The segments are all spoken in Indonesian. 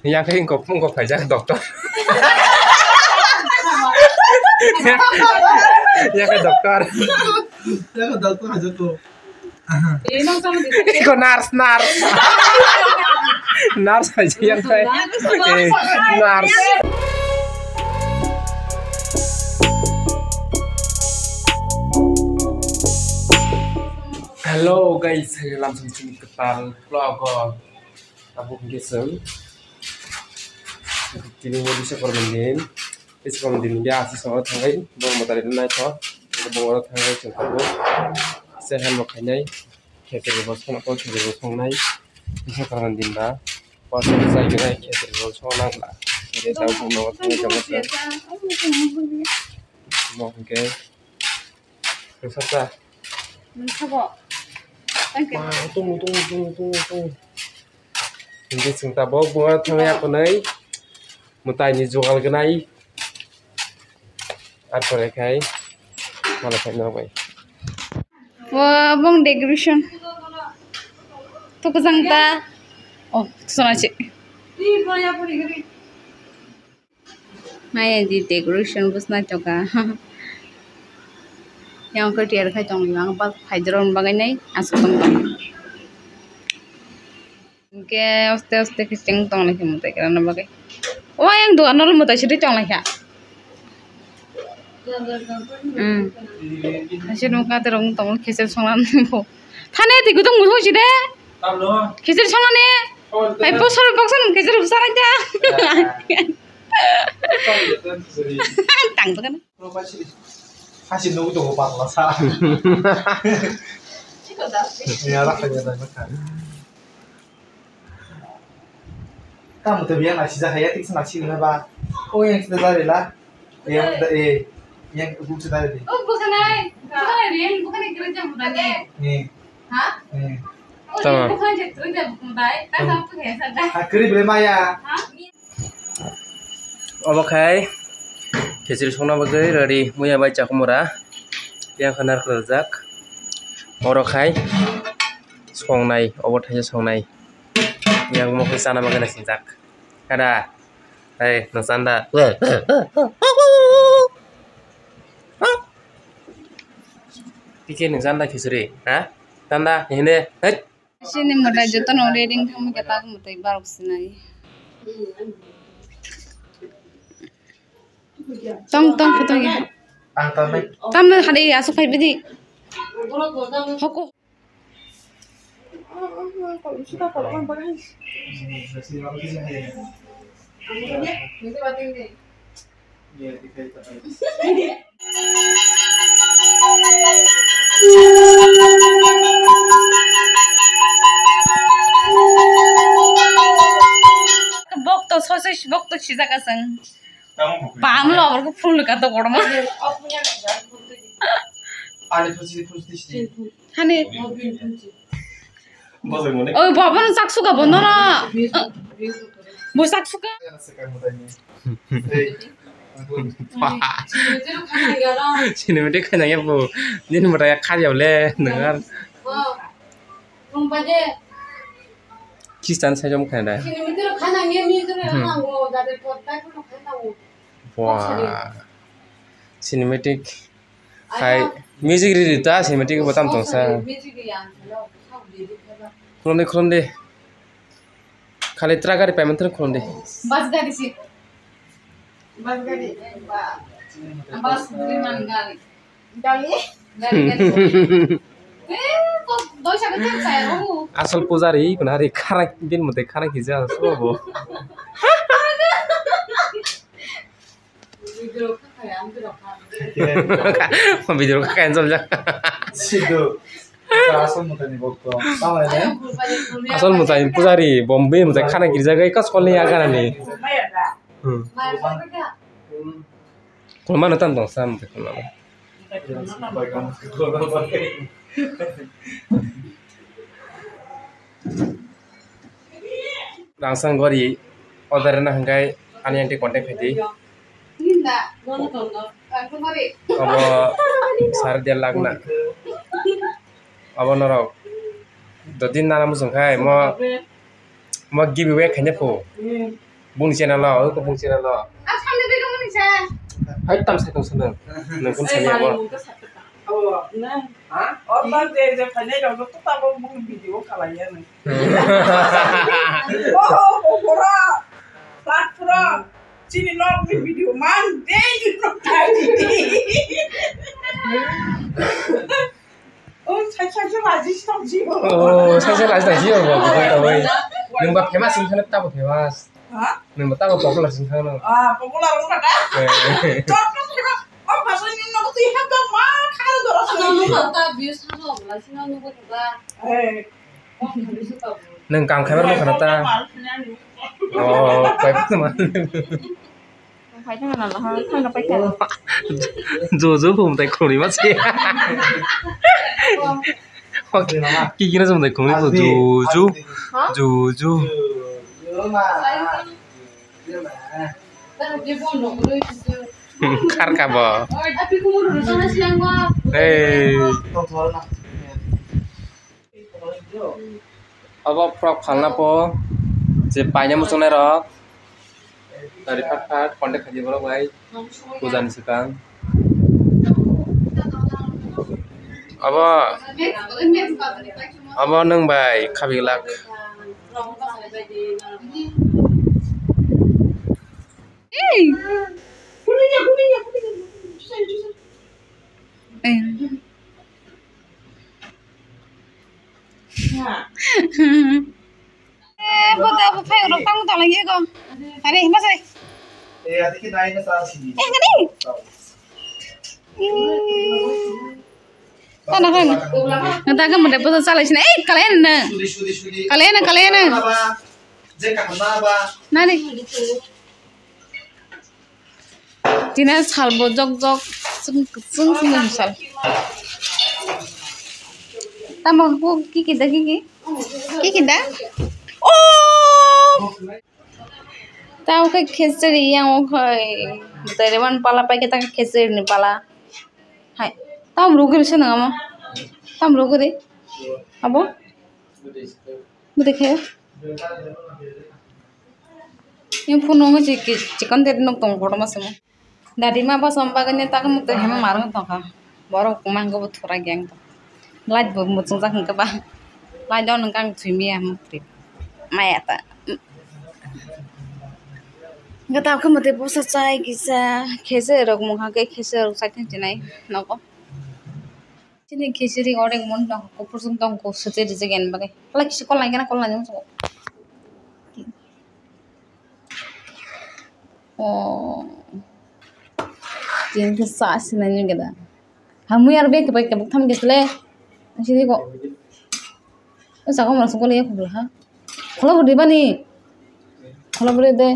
yang kayak kok phải ra dokter. Yang ke dokter. Yang ke dokter aja tuh. Ikut nars. Nars aja yang kayak nars. Halo guys, saya langsung sini ketal vlog tabung gesem. Kini mau bisa kormendin, dia asli soal tangai, bawa motor itu naik toh, bawa orang tangai cengkabu, saya makanya, kita berbosong atau kita berbosong naik, bisa kormendin lah, pas saya kira kita berbosong nang lah, jadi tahu bawa tangai cengkabu, mau ke, terus apa? Wah, tunggu. Ini cinta bawa bunga tangai apa nih? Mutai jual kenai, apa lekai, malah saya nabai. Wah, bang decoration. Tuh kesangta. Oh, sana cik. Maya di decoration busna coka. Yang kerja kerja cong liang apa hydron bagai nai asal tong. Ke oste kecing tong lagi mutai kerana bagai. Wah yang dua nol mutai sih cong lagi ya. Hasil muka terung tong kisir songan bu. Thane tiga tong musuh sih deh. Kisir songan nih. Tapi posor baksan kisir besar aja. Tang tuh kan. Hasil nunggu tuh pak lah. Ya lah kayaknya makan. Kamu tuh biar nasi zahaya tik nasi mana ba? Oh yang kita tadi lah, yang ibu kita tadi. Oh bukan Rian, bukan kerja muda nih. Nih. Hah? Nih. Oh bukan kerja muda, tapi apa kayak sadar? Akhirnya beli maya. Oke, kecil sona bagai dari muya baca kumura, yang kenar kerjak, orokai, songnai, obot aja songnai. Yang mau ke sana makan nasi jak. Ada. Nasanda. Bikin nasanda kisuri. Hah? Tanda ini. Sini muda juta no reading kamu kata aku mutai baru sini. Tong foto ya. Tam hari asuk five di. Hoko. Kalau suka kalau kan pakai. Bokto sosis bokto sisa kasang. Pam lo aku full kata korma. Ada fusi. Hani. Oh, bapak nak suka benar na? Mau suka? Sinematik kan yang bu, ini mereka kaya oleh dengar. Kisah saya cuma kena. Wah, sinematik, kayak music rita, sinematik betam tongsa. Kurang deh. Kali terakhir payment kurang deh. Bas gadi sih. Bas gadi. Bas terima gadi. Gadi. Kok dosa kecil saya lu. Asal pujari penari karak din mute karak hijau sobo. Video cancel jak. Sido. Asal mutani bokto. Tahu ya? Asal mutai pujari Bombay mutai karak hijau gay kas kolnya agar nih. Kalau mana tentang sam tu kalau. Langsung gori order na hanggai ani anti kontak hedi. Abo sar dia lagna. Abo norok. Dodin nana musung kai mo giveaway kanya po. bung channel lo ko bung channel lo Ah, samne be kamu nih saya. hai tam sai tong sana nang kun sai ya bo Orang dia punya kalau tu tak mau video kalanya ni. Pura, pura, sini nak video man, dia juga tadi. saya lagi stop jiwa. sai lai sai jiwa bo ko oi nang ba phema sing khana ta bo phema nang ba ta bo popular sing khana Popular orang ada. Contoh oh pasal ni nak tu ihap dah mah kalau dorang Kamu kata views sama lah, sih nggak nunggu juga. Oh, habis itu kamu. nang kam khamar mo khana ta pai pa ma Phải thế nào là không được phải cả. jo hum tai khori ma che ki ki na zum tai khori ko jo Nhớ mà. Tapi dia pun dong, lu itu. khar ka bo Tapi kamu dulu sana siang gua. Tông thôi nào. abo prop khalna po je paina mo sonai ro dari pat kontak khaji boro bai pujan sikang abo nang bai khabilak Buat apa phải orang tamu tak lagi kau? Hari masa ni? Adik kita naik ke sana sini. Kani? Kana kan? Ngata muda puasa salah sini. Kalian na? Sudi. Kalian. Jeka kenapa? Nani? Tina salbo jok sung sal. Tambah aku kiki dah. Oh, tahu ke khesari yang okai. Dari mana pala pakai tak khesari ni pala. Hai, tahu merugi sih nama? Tahu merugi deh? Apa? Bude kaya? Yang puno nggak chicken dari nongkrong kotor masih mau. Dari mana pas sampainya tak kamu tuh hema marah tuh kah? Baru kumang gue butuh lagi yang tuh. Lagi buat sungsang ke bang. Lagi jauh nengkang cumi ya mukti. Maya tak. Nggak tahu kamu tuh puasa cai kisah khesar aku mau kayak khesar sakit jenai noko. Jadi khesari orang mau dong, aku pusing dong, aku setiap dijagan bagai. Lagi sekolah lagi masuk. Oh, jadi kesah sih nanya kita. Kamu yang lebih kebaik tham kesle. Sini kok. Saya kamu langsung kuliah aku bilang, kalau berdua nih, kalau berdua deh.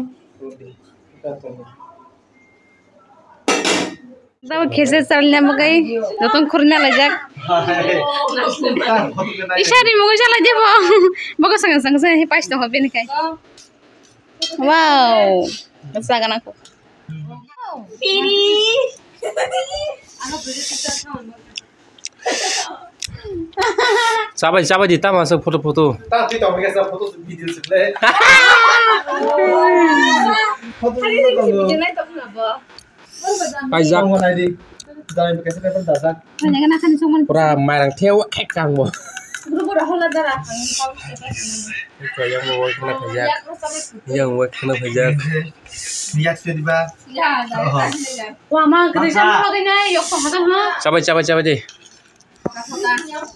Tahu kisah salnya bagai, datang kurnya lajak. Isari mau jalan aja boh, bagus sangat saya pas tuh hobi nih kayak. Wow, kesakan aku. Piri. Siapa di taman masuk foto-foto. Tak kita mereka sama foto video sebelah. Foto dulu. Pajak Kamu nanti jangan pakai sebelah dasak. Hanya kan akan cuma. pura marang tewa kayak kang bo. Buru-buru hola darah. Itu yang mau kena pajak. Yang mau kena pajak. Niat sudah tiba. Wah, mang kerja apa kayaknya? Yuk, sama ha. Coba deh.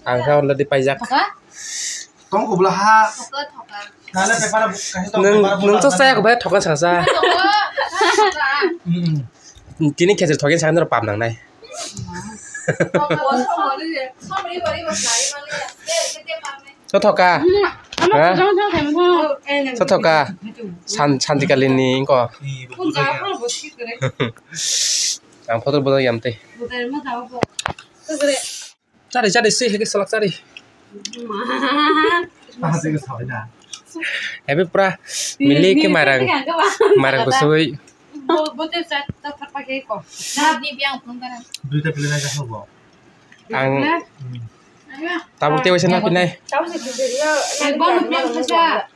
Angkau udah dipajak. Tong ko belah. Nana pepara kasih tong. Nung tuh saya kebayar tokan sangsa. Kini kecil token saya ntar pam nang nai. So toka. So toka. Santi kali ini kok. Ang foto bodo yamte. Cari sih, kayak selak cari. Pasti ke sana. Tapi pura milik ke marang kusui. Bote saya tak pakai kok. Nah, di biang pun kan. Berita pilihan aja hobo. Ang tabuk tewa sana pinai. Album biang saja.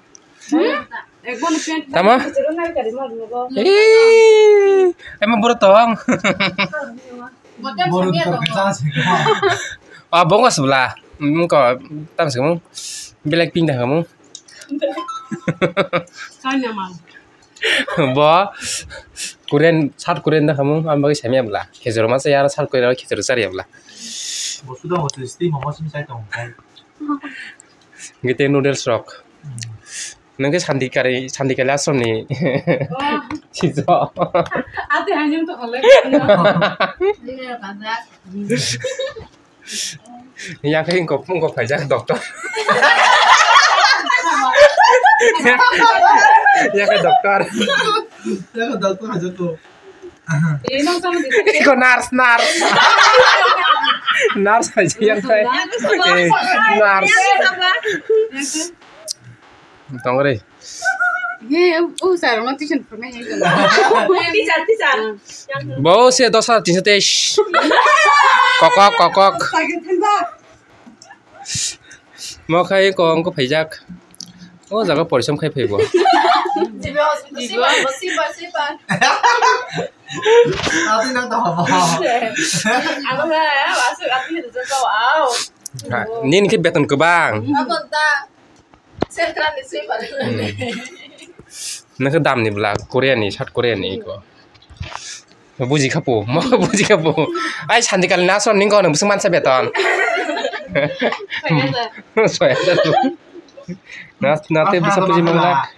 Tama? Emang buru tong. Baru terkesan sih. Ah, bongkos sebelah. Kok tam kamu? Blackpink dah kamu. Kanya mal. Bo. Korean South Korean dah kamu. Ambagi semi abla. Kezero masa yara South Korean kezero cari abla. Sudah mau sih mau sih saya tahu. Gitu noodles rock. Nengke sandikali asam nih. Cizo. Ate hanyam tuh oleh. Yang kayak kok pajak dokter. Ya ke dokter. Ya ke dokter aja tuh. Ini nong sama di. Iko nars. Nars aja yang kayak. Nars. Tunggu deh. Sarong tuition pernah yang Teacher. Bau sih dosa di stage. Kokok. Sakit hendak. Mau kayak kok pajak. Oh, jaga polisom kayak pebo. 집에 와서 씨발. Tapi nang tahu apa? Ano na, masuk atin dito sa wow. Ini kayak beton kebang. Ako ta. Sentral ni 씨발. Nak dam nih belah Korea nih, South Korea nih kok. Buji kapu, mau buji kapu. Ay sandikal nason nih kau nembus man beton. Soalnya tuh. Nanti bisa puji mengelak.